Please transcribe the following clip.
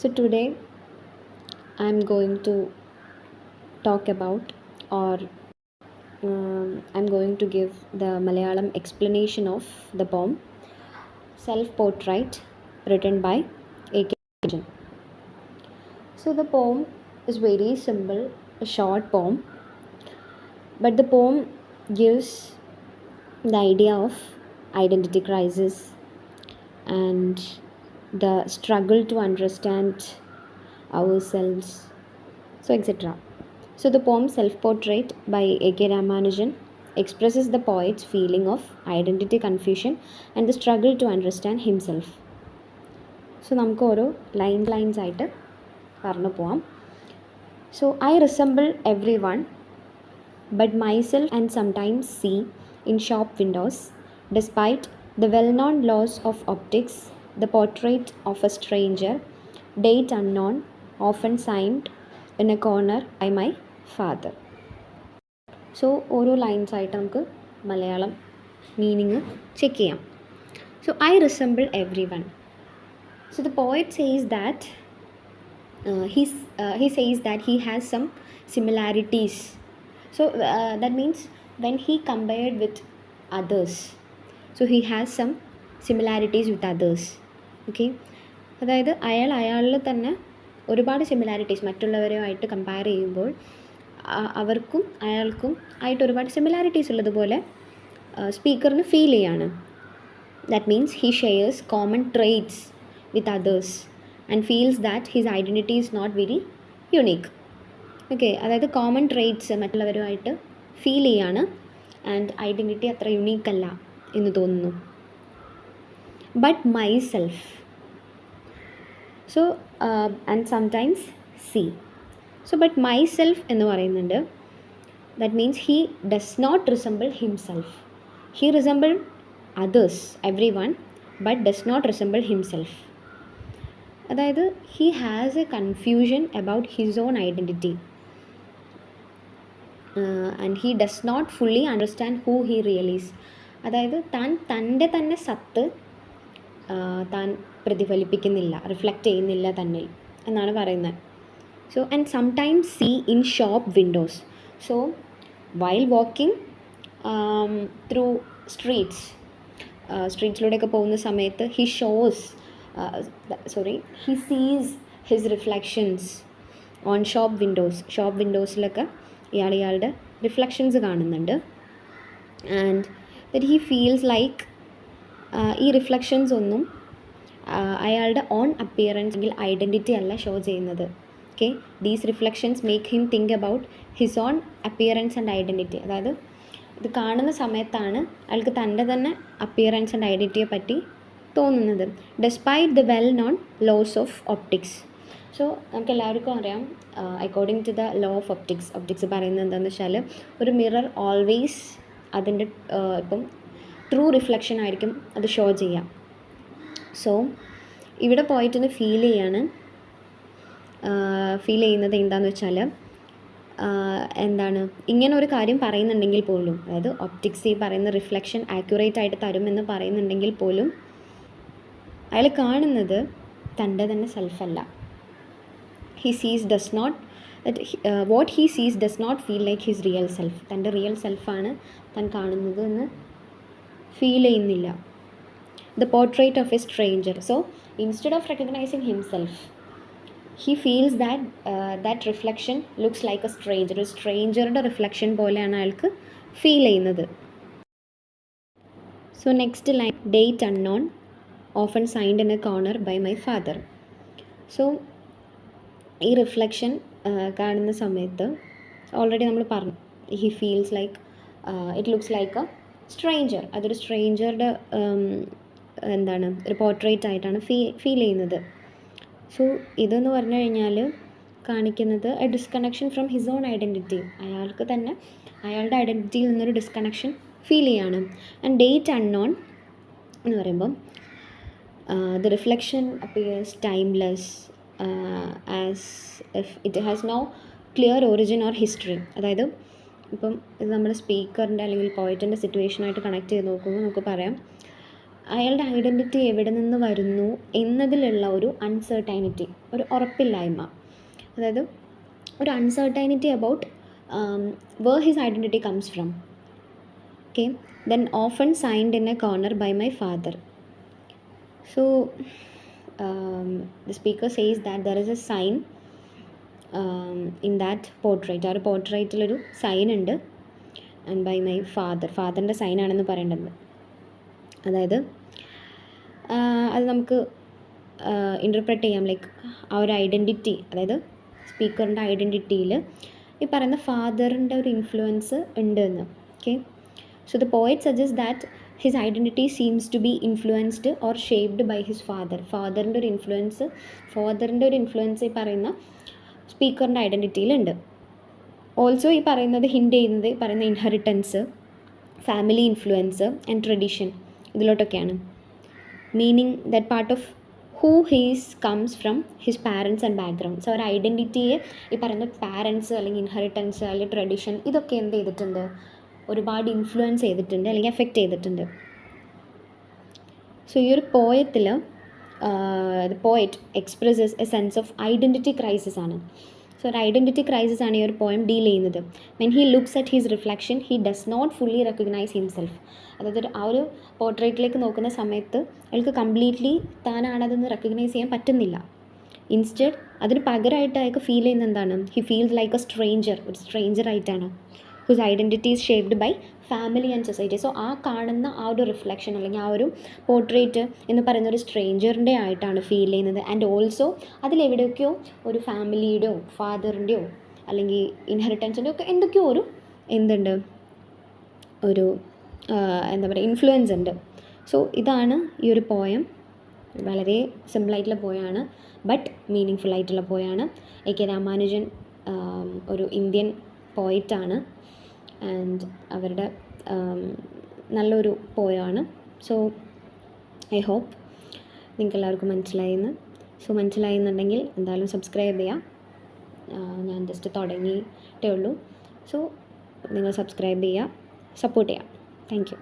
So today I'm going to talk about, or I'm going to give the Malayalam explanation of the poem Self Portrait written by A.K. Rajan. So the poem is very simple, a short poem, but the poem gives the idea of identity crisis and the struggle to understand ourselves, so etc. So the poem Self Portrait by A.K. Ramanujan expresses the poet's feeling of identity confusion and the struggle to understand himself. So നമുക്ക് ഓരോ lines ആയിട്ട് പറഞ്ഞു പോവാം. So I resemble everyone but myself and sometimes see in shop windows, despite the well-known laws of optics, the portrait of a stranger, date unknown, often signed in a corner by my father. So ഓരോ lines ആയിട്ട് നമുക്ക് Malayalam meaning check ചെയ്യാം. So I resemble every one. So the poet says that he says that he has some similarities. So that means when he compared with others, so he has some similarities with others. Okay, അതായത് അയാളിൽ തന്നെ ഒരുപാട് similarities മറ്റുള്ളവരുമായിട്ട് compare ചെയ്യുമ്പോൾ അവർക്കും അയാൾക്കും ആയിട്ട് ഒരുപാട് സിമിലാരിറ്റീസ് ഉള്ളതുപോലെ സ്പീക്കറിന് ഫീൽ ചെയ്യാണ്. That means he shares common traits with others and feels that his identity is not very unique. Okay, അതായത് കോമൺ ട്രെയ്റ്റ്സ് മറ്റുള്ളവരുമായിട്ട് ഫീൽ ചെയ്യാണ് ആൻഡ് ഐഡൻറ്റിറ്റി അത്ര യുണീക്ക് അല്ല എന്ന് തോന്നുന്നു. But my self, so and sometimes see. So but my self എന്ന് പറയുന്നുണ്ട്. That means he does not resemble himself. He resemble others, every one, but does not resemble himself. അതായത് he has a confusion about his own identity and he does not fully understand who he really is. അതായത് തൻ്റെ തന്നെ സത്ത് താൻ പ്രതിഫലിപ്പിക്കുന്നില്ല, reflect ചെയ്യുന്നില്ല തന്നിൽ എന്നാണ് പറയുന്നത്. So and sometimes see in shop windows. So while walking through സ്ട്രീറ്റ്സിലൂടെയൊക്കെ പോകുന്ന സമയത്ത് he sees his reflections on shop വിൻഡോസിലൊക്കെ ഇയാളുടെ റിഫ്ലക്ഷൻസ് കാണുന്നുണ്ട്. And that he feels like ഈ റിഫ്ലക്ഷൻസ് ഒന്നും അയാളുടെ ഓൺ അപ്പിയറൻസ് അല്ലെങ്കിൽ ഐഡൻറ്റിറ്റി അല്ല ഷോ ചെയ്യുന്നത്. Okay, these reflections make him think about his own appearance and identity. അതായത് ഇത് കാണുന്ന സമയത്താണ് അയാൾക്ക് തൻ്റെ തന്നെ അപ്പിയറൻസ് ആൻഡ് ഐഡൻറ്റിറ്റിയെ പറ്റി തോന്നുന്നത്. Despite the well known laws of optics. So നമുക്ക് എല്ലാവർക്കും അറിയാം, according to the law of optics പറയുന്നത് എന്താണെന്ന് വെച്ചാൽ ഒരു മിറർ ഓൾവേസ് അതിൻ്റെ ഇപ്പം ട്രൂ റിഫ്ലക്ഷൻ ആയിരിക്കും അത് ഷോ ചെയ്യാം. സോ ഇവിടെ പോയിട്ടൊന്ന് ഫീൽ ചെയ്യുന്നത് എന്താണെന്ന് വെച്ചാൽ എന്താണ്, ഇങ്ങനെ ഒരു കാര്യം പറയുന്നുണ്ടെങ്കിൽ പോലും, അതായത് ഒപ്റ്റിക്സ് ഈ പറയുന്ന റിഫ്ലക്ഷൻ ആക്യുറേറ്റ് ആയിട്ട് തരുമെന്ന് പറയുന്നുണ്ടെങ്കിൽ പോലും അയാൾ കാണുന്നത് തൻ്റെ തന്നെ സെൽഫല്ല. He sees does not what he sees does not feel like his real self. തൻ്റെ റിയൽ സെൽഫാണ് താൻ കാണുന്നത് എന്ന് ഫീൽ ചെയ്യുന്നില്ല. The portrait of a stranger. So instead of recognising himself, he feels that reflection looks like a stranger. ഒരു സ്ട്രേഞ്ചറുടെ reflection പോലെയാണ് അയാൾക്ക് feel ചെയ്യുന്നത്. So next line, date unknown, often signed in a corner by my father. So ഈ reflection കാണുന്ന സമയത്ത് already നമ്മൾ പറഞ്ഞു, he feels like it looks like a stranger. അതൊരു സ്ട്രേഞ്ചറുടെ എന്താണ് ഒരു പോർട്രേറ്റ് ആയിട്ടാണ് ഫീൽ ചെയ്യുന്നത്. സോ ഇതെന്ന് പറഞ്ഞു കഴിഞ്ഞാൽ കാണിക്കുന്നത് a disconnection from his own identity. അയാൾക്ക് തന്നെ അയാളുടെ ഐഡൻറ്റിറ്റിയിൽ നിന്നൊരു ഡിസ്കണക്ഷൻ ഫീൽ ചെയ്യാണ്. ആൻഡ് ഡേറ്റ് അൺനോൺ എന്ന് പറയുമ്പം the reflection appears timeless as if it has no clear origin or history. അതായത് ഇപ്പം ഇത് നമ്മുടെ സ്പീക്കറിൻ്റെ അല്ലെങ്കിൽ പോയിറ്റിൻ്റെ സിറ്റുവേഷനായിട്ട് കണക്ട് ചെയ്ത് നോക്കുമ്പോൾ നമുക്ക് പറയാം, അയാളുടെ ഐഡൻറ്റിറ്റി എവിടെ നിന്ന് വരുന്നു എന്നതിലുള്ള ഒരു അൺസർട്ടൈനിറ്റി, ഒരു ഉറപ്പില്ലായ്മ, അതായത് ഒരു uncertainty about where his identity comes from. Okay, then orphan signed in a corner by my father. So the speaker says that there is a sign in that portrait. ആ ഒരു പോർട്രേറ്റിലൊരു സൈൻ ഉണ്ട്, and by my ഫാദറിൻ്റെ സൈനാണെന്ന് പറയേണ്ടത്. അതായത് അത് നമുക്ക് interpret ചെയ്യാം, like ആ ഒരു ഐഡൻറ്റിറ്റി, അതായത് സ്പീക്കറിൻ്റെ ഐഡൻറ്റിറ്റിയിൽ ഈ പറയുന്ന ഫാദറിൻ്റെ ഒരു ഇൻഫ്ലുവൻസ് ഉണ്ട് എന്ന്. Okay, so the poet suggest that his identity seems to be influenced or shaped by his ഫാദറിൻ്റെ ഒരു ഇൻഫ്ലുവൻസ് ഈ പറയുന്ന സ്പീക്കറിൻ്റെ ഐഡൻറ്റിറ്റിയിലുണ്ട്. ഓൾസോ ഈ പറയുന്നത് ഹിൻഡ് ചെയ്യുന്നത് ഈ പറയുന്ന inheritance, family influence and tradition ഇതിലോട്ടൊക്കെയാണ്. Meaning that part of who he's comes from his parents and background. So ഒരു ഐഡൻറ്റിറ്റിയെ ഈ പറയുന്ന പാരൻസ് അല്ലെങ്കിൽ ഇൻഹെറിറ്റൻസ് അല്ലെങ്കിൽ ട്രഡീഷൻ ഇതൊക്കെ എന്ത് ചെയ്തിട്ടുണ്ട്, ഒരുപാട് ഇൻഫ്ലുവൻസ് ചെയ്തിട്ടുണ്ട് അല്ലെങ്കിൽ എഫക്റ്റ് ചെയ്തിട്ടുണ്ട്. സോ ഈ ഒരു പോയത്തിൽ the poet expresses a sense of identity crisis ആണ്. സോ ഒരു ഐഡൻറ്റിറ്റി ക്രൈസിസ് ആണ് ഈ ഒരു പോയം ഡീൽ ചെയ്യുന്നത്. When he looks at his reflection he does not fully recognise himself. അതായത് ആ ഒരു പോർട്രേറ്റിലേക്ക് നോക്കുന്ന സമയത്ത് അയാൾക്ക് കംപ്ലീറ്റ്ലി താനാണതെന്ന് റെക്കഗ്നൈസ് ചെയ്യാൻ പറ്റുന്നില്ല. ഇൻസ്റ്റെഡ് അതിന് പകരമായിട്ട് അയാൾക്ക് ഫീൽ ചെയ്യുന്ന എന്താണ്, he feels like a stranger, ഒരു സ്ട്രേഞ്ചർ ആയിട്ടാണ്. Whose identity is shaped by family and society. So ആ കാണുന്ന ആ ഒരു റിഫ്ലക്ഷൻ അല്ലെങ്കിൽ ആ ഒരു പോർട്രേറ്റ് എന്ന് പറയുന്ന ഒരു സ്ട്രേഞ്ചറിൻ്റെ ആയിട്ടാണ് ഫീൽ ചെയ്യുന്നത്. ആൻഡ് ഓൾസോ അതിലെവിടെയൊക്കെയോ ഒരു ഫാമിലിയുടെയോ ഫാദറിൻ്റെയോ അല്ലെങ്കിൽ ഇൻഹെറിറ്റൻസിൻ്റെയോ ഒക്കെ എന്തൊക്കെയോ ഒരു എന്തുണ്ട്, ഒരു എന്താ പറയുക, ഇൻഫ്ലുവൻസ് ഉണ്ട്. സോ ഇതാണ് ഈ ഒരു പോയം. വളരെ സിമ്പിളായിട്ടുള്ള പോയാണ്, ബട്ട് മീനിങ് ഫുൾ ആയിട്ടുള്ള പോയാണ്. എ കെ രാമാനുജൻ ഒരു ഇന്ത്യൻ പോയിറ്റാണ്, ആൻഡ് അവരുടെ നല്ലൊരു പോയമാണ്. സോ ഐ ഹോപ്പ് നിങ്ങൾക്ക് എല്ലാവർക്കും മനസ്സിലായെന്ന്. സോ മനസ്സിലായെന്നുണ്ടെങ്കിൽ എന്തായാലും സബ്സ്ക്രൈബ് ചെയ്യാം. ഞാൻ ജസ്റ്റ് തുടങ്ങിയിട്ടേ ഉള്ളൂ. സോ നിങ്ങൾ സബ്സ്ക്രൈബ് ചെയ്യുക, സപ്പോർട്ട് ചെയ്യാം. Thank you.